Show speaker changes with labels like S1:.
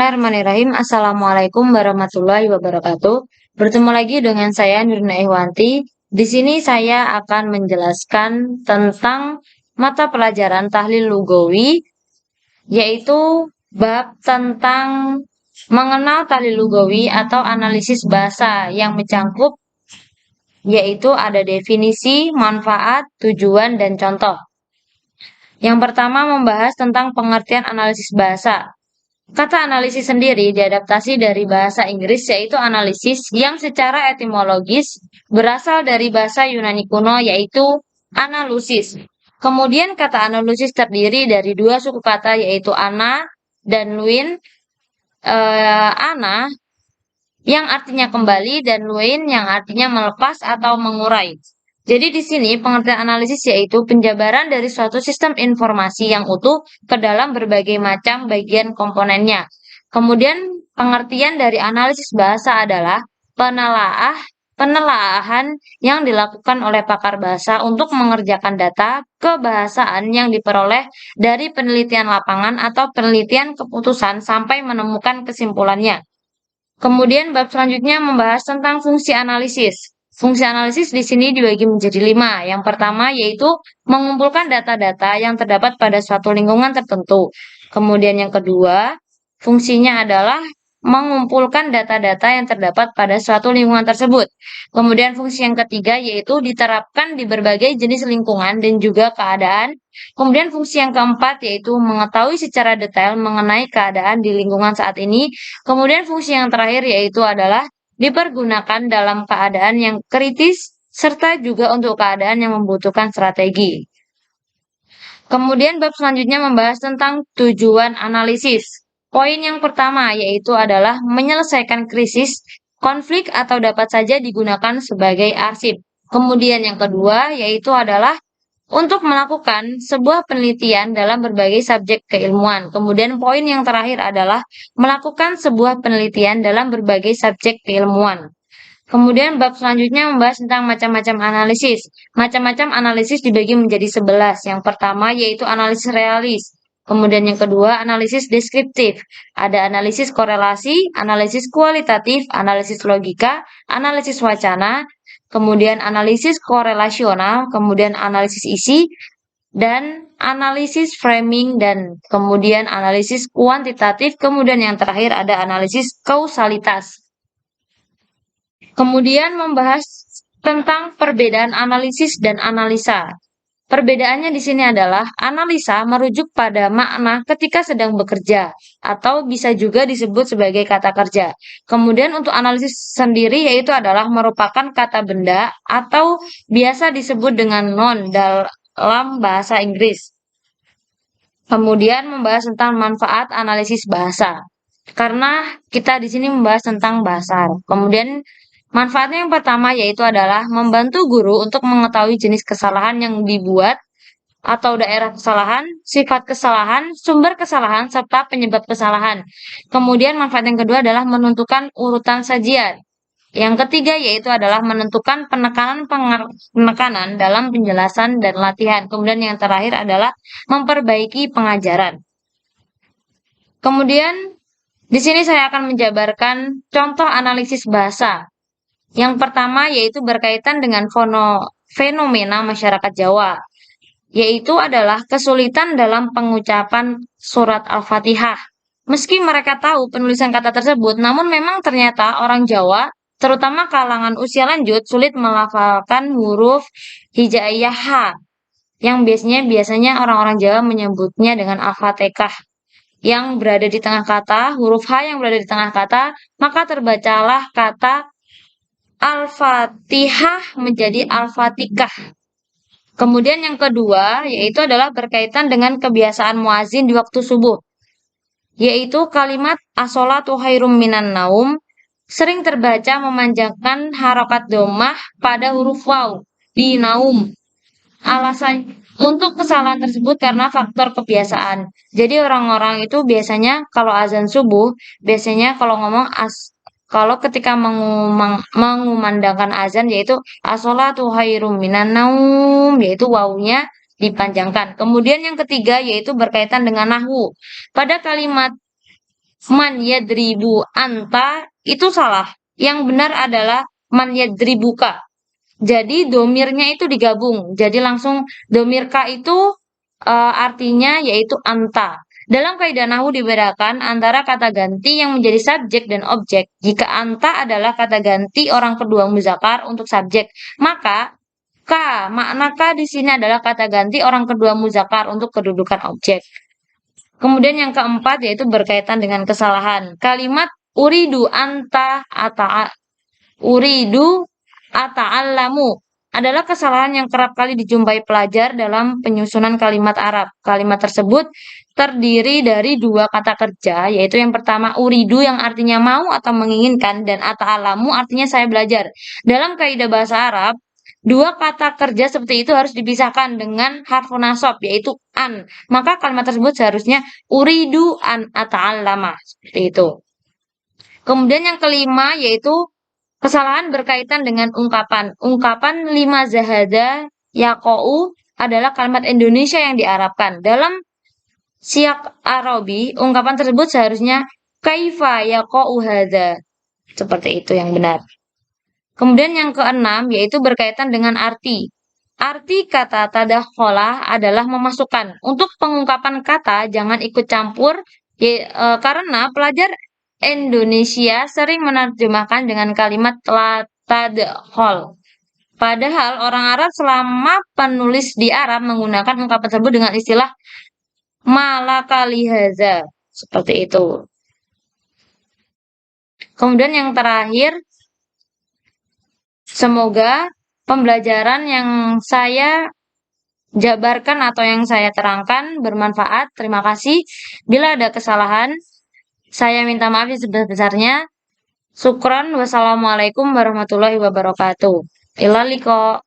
S1: Bismillahirrahmanirrahim. Assalamualaikum warahmatullahi wabarakatuh. Bertemu lagi dengan saya Nurina Ihwanti. Di sini saya akan menjelaskan tentang mata pelajaran tahlil lugawi, yaitu bab tentang mengenal tahlil lugawi atau analisis bahasa yang mencangkup, yaitu ada definisi, manfaat, tujuan, dan contoh. Yang pertama membahas tentang pengertian analisis bahasa. Kata analisis sendiri diadaptasi dari bahasa Inggris, yaitu analisis, yang secara etimologis berasal dari bahasa Yunani kuno, yaitu analusis. Kemudian kata analisis terdiri dari dua suku kata, yaitu ana dan luin. Ana yang artinya kembali dan luin yang artinya melepas atau mengurai. Jadi di sini pengertian analisis yaitu penjabaran dari suatu sistem informasi yang utuh ke dalam berbagai macam bagian komponennya. Kemudian pengertian dari analisis bahasa adalah penelaahan yang dilakukan oleh pakar bahasa untuk mengerjakan data kebahasaan yang diperoleh dari penelitian lapangan atau penelitian keputusan sampai menemukan kesimpulannya. Kemudian bab selanjutnya membahas tentang fungsi analisis. Fungsi analisis di sini dibagi menjadi 5. Yang pertama yaitu mengumpulkan data-data yang terdapat pada suatu lingkungan tertentu. Kemudian yang kedua, fungsinya adalah mengumpulkan data-data yang terdapat pada suatu lingkungan tersebut. Kemudian fungsi yang ketiga yaitu diterapkan di berbagai jenis lingkungan dan juga keadaan. Kemudian fungsi yang keempat yaitu mengetahui secara detail mengenai keadaan di lingkungan saat ini. Kemudian fungsi yang terakhir yaitu adalah dipergunakan dalam keadaan yang kritis serta juga untuk keadaan yang membutuhkan strategi. Kemudian bab selanjutnya membahas tentang tujuan analisis. Poin yang pertama yaitu adalah menyelesaikan krisis, konflik atau dapat saja digunakan sebagai arsip. Kemudian yang kedua yaitu adalah untuk melakukan sebuah penelitian dalam berbagai subjek keilmuan. Kemudian poin yang terakhir adalah melakukan sebuah penelitian dalam berbagai subjek keilmuan. Kemudian bab selanjutnya membahas tentang macam-macam analisis. Macam-macam analisis dibagi menjadi 11. Yang pertama yaitu analisis realis. Kemudian yang kedua analisis deskriptif. Ada analisis korelasi, analisis kualitatif, analisis logika, analisis wacana, kemudian analisis korelasional, kemudian analisis isi, dan analisis framing, dan kemudian analisis kuantitatif, kemudian yang terakhir ada analisis kausalitas. Kemudian membahas tentang perbedaan analisis dan analisa. Perbedaannya di sini adalah analisa merujuk pada makna ketika sedang bekerja atau bisa juga disebut sebagai kata kerja. Kemudian untuk analisis sendiri yaitu adalah merupakan kata benda atau biasa disebut dengan noun dalam bahasa Inggris. Kemudian membahas tentang manfaat analisis bahasa. Karena kita di sini membahas tentang bahasa. Kemudian manfaatnya yang pertama yaitu adalah membantu guru untuk mengetahui jenis kesalahan yang dibuat atau daerah kesalahan, sifat kesalahan, sumber kesalahan, serta penyebab kesalahan. Kemudian manfaat yang kedua adalah menentukan urutan sajian. Yang ketiga yaitu adalah menentukan penekanan dalam penjelasan dan latihan. Kemudian yang terakhir adalah memperbaiki pengajaran. Kemudian di sini saya akan menjabarkan contoh analisis bahasa. Yang pertama yaitu berkaitan dengan fenomena masyarakat Jawa, yaitu adalah kesulitan dalam pengucapan surat Al-Fatihah. Meski mereka tahu penulisan kata tersebut, namun memang ternyata orang Jawa, terutama kalangan usia lanjut, sulit melafalkan huruf hijaiyah H, yang biasanya orang-orang Jawa menyebutnya dengan Al-Fatihah, yang berada di tengah kata, huruf H yang berada di tengah kata, maka terbacalah kata Al-Fatihah menjadi Al-Fatihah. Kemudian yang kedua yaitu adalah berkaitan dengan kebiasaan muazin di waktu subuh, yaitu kalimat as-sholatu khairum minan naum sering terbaca memanjangkan harokat dhammah pada huruf waw di naum. Alasan untuk kesalahan tersebut karena faktor kebiasaan. Jadi orang-orang itu biasanya kalau azan subuh, biasanya kalau ngomong kalau ketika mengumandangkan azan yaitu as-sholatu khairum minan naum, yaitu wawunya dipanjangkan. Kemudian yang ketiga yaitu berkaitan dengan nahwu. Pada kalimat man yadribu anta itu salah. Yang benar adalah man yadribuka. Jadi domirnya itu digabung. Jadi langsung domir ka itu artinya yaitu anta. Dalam kaidah nahwu dibedakan antara kata ganti yang menjadi subjek dan objek. Jika anta adalah kata ganti orang kedua muzakkar untuk subjek, maka ka, makna ka di sini adalah kata ganti orang kedua muzakkar untuk kedudukan objek. Kemudian yang keempat yaitu berkaitan dengan kesalahan. Kalimat uridu anta uridu ata'allamu adalah kesalahan yang kerap kali dijumpai pelajar dalam penyusunan kalimat Arab. Kalimat tersebut terdiri dari dua kata kerja, yaitu yang pertama uridu yang artinya mau atau menginginkan, dan ata'allamu artinya saya belajar. Dalam kaidah bahasa Arab, dua kata kerja seperti itu harus dipisahkan dengan harfu nasab, yaitu an. Maka kalimat tersebut seharusnya uridu an ata'allama, seperti itu. Kemudian yang kelima yaitu kesalahan berkaitan dengan ungkapan. Ungkapan lima zahada yaqa'u adalah kalimat Indonesia yang diarabkan. Dalam siyak Arabi, ungkapan tersebut seharusnya kaifa yaqa'u hadza. Seperti itu yang benar. Kemudian yang keenam yaitu berkaitan dengan arti. Arti kata tadakholah adalah memasukkan. Untuk pengungkapan kata jangan ikut campur karena pelajar Indonesia sering menerjemahkan dengan kalimat tadkhol. Padahal orang Arab selama penulis di Arab menggunakan ungkapan tersebut dengan istilah malakalihaza. Seperti itu. Kemudian yang terakhir, semoga pembelajaran yang saya jabarkan atau yang saya terangkan bermanfaat. Terima kasih. Bila ada kesalahan, saya minta maaf yang sebesar-besarnya. Syukron. Wassalamualaikum warahmatullahi wabarakatuh. Ila liqa.